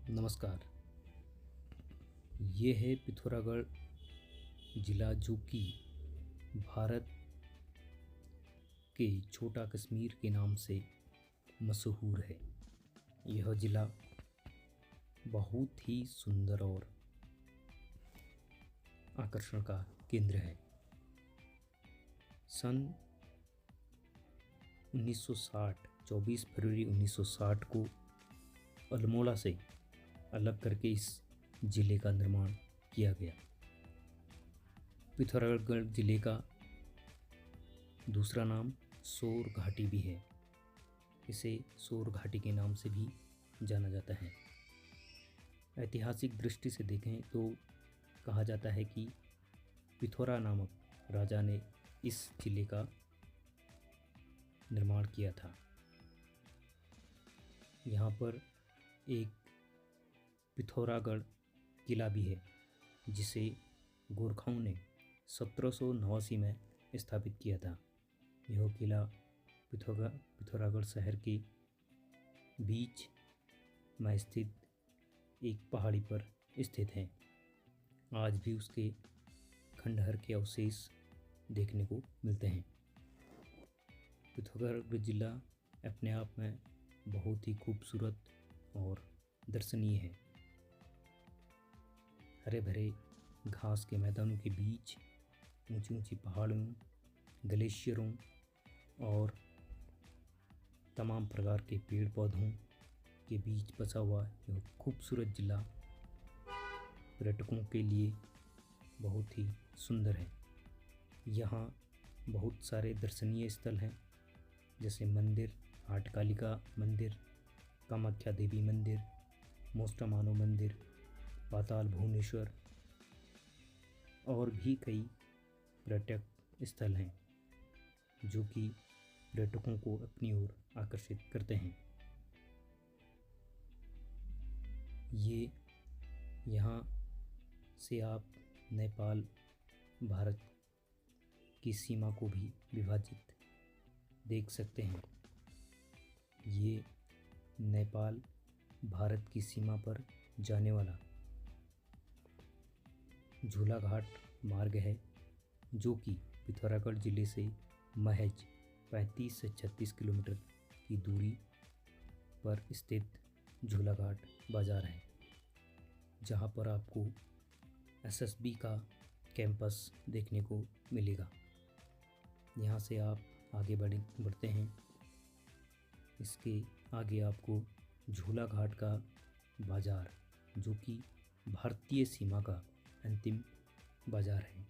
नमस्कार। ये है पिथौरागढ़ ज़िला, जो कि भारत के छोटा कश्मीर के नाम से मशहूर है। यह ज़िला बहुत ही सुंदर और आकर्षण का केंद्र है। सन 1960 24 फरवरी 1960 को अल्मोड़ा से अलग करके इस ज़िले का निर्माण किया गया। पिथौरागढ़ ज़िले का दूसरा नाम सोर घाटी भी है। इसे सोर घाटी के नाम से भी जाना जाता है। ऐतिहासिक दृष्टि से देखें तो कहा जाता है कि पिथौरा नामक राजा ने इस ज़िले का निर्माण किया था। यहाँ पर एक पिथौरागढ़ किला भी है, जिसे गोरखाओं ने 1789 में स्थापित किया था। यह किला पिथौरागढ़ शहर के बीच में स्थित एक पहाड़ी पर स्थित है। आज भी उसके खंडहर के अवशेष देखने को मिलते हैं। पिथौरागढ़ जिला अपने आप में बहुत ही खूबसूरत और दर्शनीय है। हरे भरे घास के मैदानों के बीच ऊंची ऊंची पहाड़ों, ग्लेशियरों और तमाम प्रकार के पेड़ पौधों के बीच बसा हुआ यह खूबसूरत ज़िला पर्यटकों के लिए बहुत ही सुंदर है। यहाँ बहुत सारे दर्शनीय स्थल हैं, जैसे मंदिर, हाटकालिका मंदिर, कामाख्या देवी मंदिर, मोस्टामानो मंदिर, पाताल भुवनेश्वर और भी कई पर्यटक स्थल हैं जो कि पर्यटकों को अपनी ओर आकर्षित करते हैं। ये यहाँ से आप नेपाल भारत की सीमा को भी विभाजित देख सकते हैं। ये नेपाल भारत की सीमा पर जाने वाला झूलाघाट मार्ग है, जो कि पिथौरागढ़ ज़िले से महज 35 से 36 किलोमीटर की दूरी पर स्थित झूलाघाट बाज़ार है, जहां पर आपको एसएसबी का कैंपस देखने को मिलेगा। यहां से आप आगे बढ़ते हैं। इसके आगे आपको झूलाघाट का बाज़ार, जो कि भारतीय सीमा का अंतिम बाज़ार है,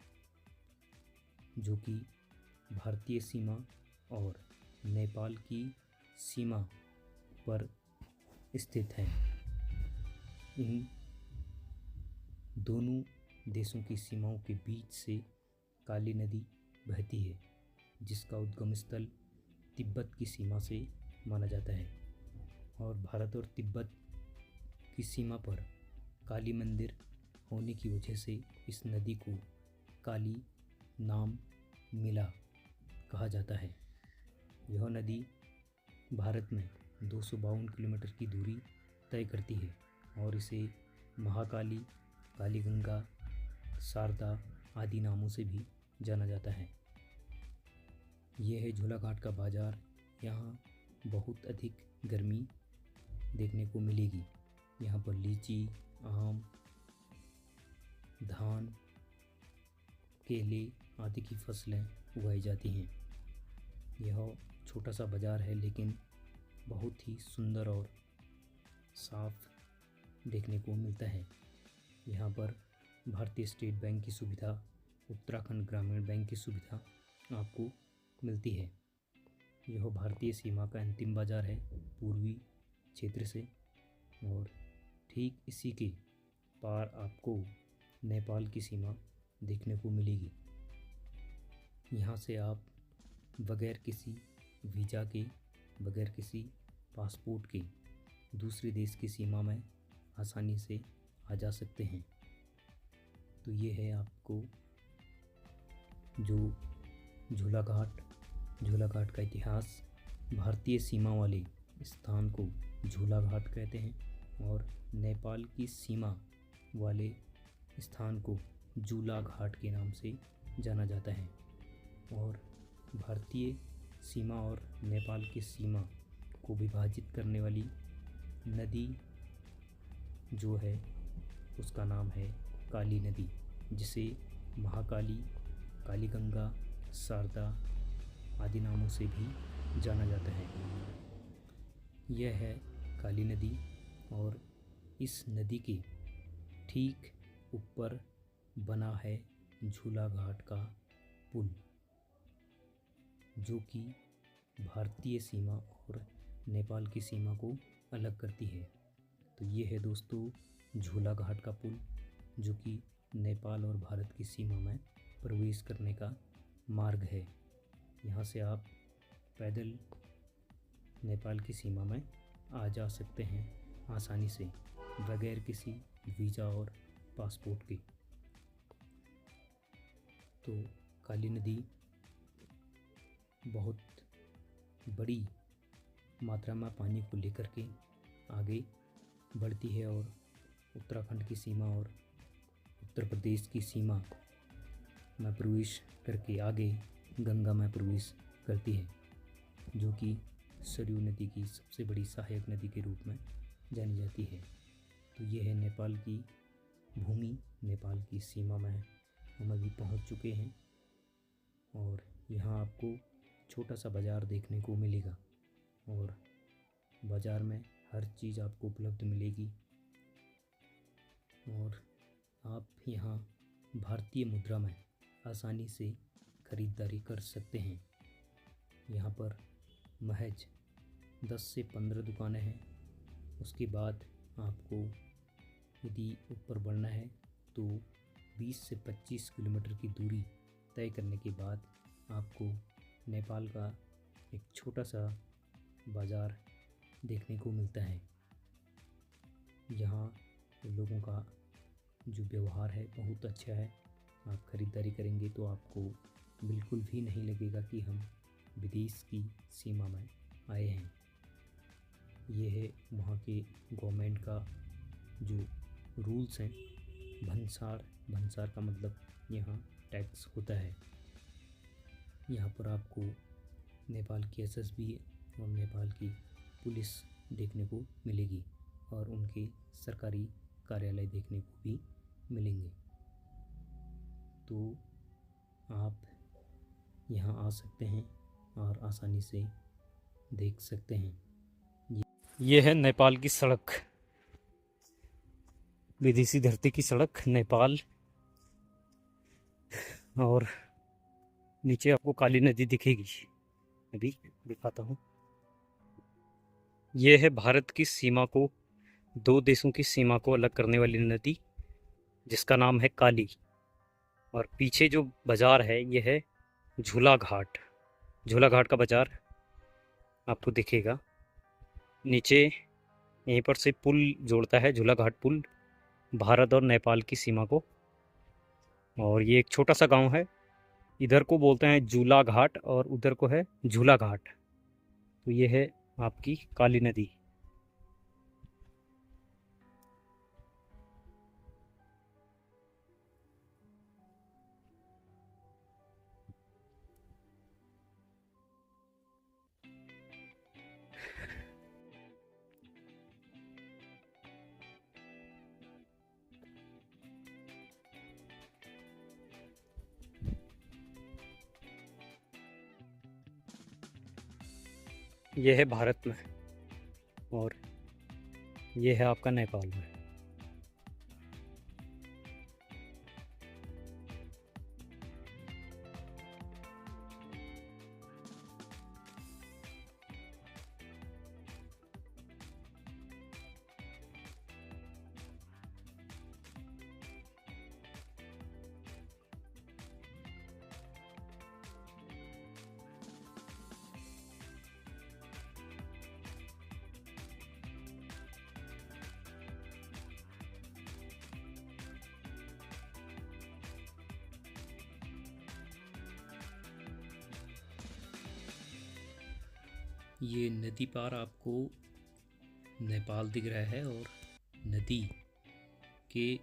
जो कि भारतीय सीमा और नेपाल की सीमा पर स्थित है। इन दोनों देशों की सीमाओं के बीच से काली नदी बहती है, जिसका उद्गम स्थल तिब्बत की सीमा से माना जाता है। और भारत और तिब्बत की सीमा पर काली मंदिर होने की वजह से इस नदी को काली नाम मिला कहा जाता है। यह नदी भारत में 252 किलोमीटर की दूरी तय करती है और इसे महाकाली, काली गंगा, शारदा आदि नामों से भी जाना जाता है। यह है झूलाघाट का बाज़ार। यहाँ बहुत अधिक गर्मी देखने को मिलेगी। यहाँ पर लीची, आम, धान, केले आदि की फसलें उगाई जाती हैं। यह छोटा सा बाज़ार है, लेकिन बहुत ही सुंदर और साफ देखने को मिलता है। यहाँ पर भारतीय स्टेट बैंक की सुविधा, उत्तराखंड ग्रामीण बैंक की सुविधा आपको मिलती है। यह भारतीय सीमा का अंतिम बाज़ार है पूर्वी क्षेत्र से, और ठीक इसी के पार आपको नेपाल की सीमा देखने को मिलेगी। यहाँ से आप बगैर किसी वीज़ा के, बगैर किसी पासपोर्ट के दूसरे देश की सीमा में आसानी से आ जा सकते हैं। तो ये है आपको जो झूलाघाट का इतिहास। भारतीय सीमा वाले स्थान को झूलाघाट कहते हैं और नेपाल की सीमा वाले स्थान को झूला घाट के नाम से जाना जाता है। और भारतीय सीमा और नेपाल की सीमा को विभाजित करने वाली नदी जो है उसका नाम है काली नदी, जिसे महाकाली, कालीगंगा, शारदा आदि नामों से भी जाना जाता है। यह है काली नदी और इस नदी के ठीक ऊपर बना है झूला घाट का पुल, जो कि भारतीय सीमा और नेपाल की सीमा को अलग करती है। तो ये है दोस्तों झूला घाट का पुल, जो कि नेपाल और भारत की सीमा में प्रवेश करने का मार्ग है। यहाँ से आप पैदल नेपाल की सीमा में आ जा सकते हैं आसानी से, बगैर किसी वीज़ा और पासपोर्ट के। तो काली नदी बहुत बड़ी मात्रा में पानी को लेकर के आगे बढ़ती है और उत्तराखंड की सीमा और उत्तर प्रदेश की सीमा में प्रवेश करके आगे गंगा में प्रवेश करती है, जो कि सरयू नदी की सबसे बड़ी सहायक नदी के रूप में जानी जाती है। तो ये है नेपाल की भूमि, नेपाल की सीमा में हम अभी पहुंच चुके हैं और यहाँ आपको छोटा सा बाज़ार देखने को मिलेगा और बाज़ार में हर चीज़ आपको उपलब्ध मिलेगी और आप यहाँ भारतीय मुद्रा में आसानी से ख़रीदारी कर सकते हैं। यहाँ पर महज 10 से 15 दुकानें हैं। उसके बाद आपको यदि ऊपर बढ़ना है तो 20 से 25 किलोमीटर की दूरी तय करने के बाद आपको नेपाल का एक छोटा सा बाज़ार देखने को मिलता है। यहाँ लोगों का जो व्यवहार है बहुत अच्छा है। आप ख़रीदारी करेंगे तो आपको बिल्कुल भी नहीं लगेगा कि हम विदेश की सीमा में आए हैं। ये है वहाँ के गवर्नमेंट का जो रूल्स हैं। भंसार का मतलब यहाँ टैक्स होता है। यहाँ पर आपको नेपाल की एसएसबी और नेपाल की पुलिस देखने को मिलेगी और उनके सरकारी कार्यालय देखने को भी मिलेंगे। तो आप यहाँ आ सकते हैं और आसानी से देख सकते हैं। ये है नेपाल की सड़क, विदेशी धरती की सड़क नेपाल, और नीचे आपको काली नदी दिखेगी। अभी दिखाता हूँ। ये है भारत की सीमा को, दो देशों की सीमा को अलग करने वाली नदी, जिसका नाम है काली। और पीछे जो बाज़ार है ये है झूला घाट। झूला घाट का बाज़ार आपको दिखेगा। नीचे यहीं पर से पुल जोड़ता है, झूला घाट पुल, भारत और नेपाल की सीमा को। और ये एक छोटा सा गांव है। इधर को बोलते हैं झूला घाट और उधर को है झूला घाट। तो ये है आपकी काली नदी। ये है भारत में और ये है आपका नेपाल में। ये नदी पार आपको नेपाल दिख रहा है और नदी के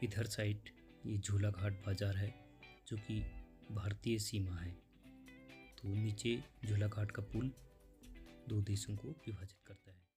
इधर साइड ये झूलाघाट बाज़ार है, जो कि भारतीय सीमा है। तो नीचे झूलाघाट का पुल दो देशों को विभाजित करता है।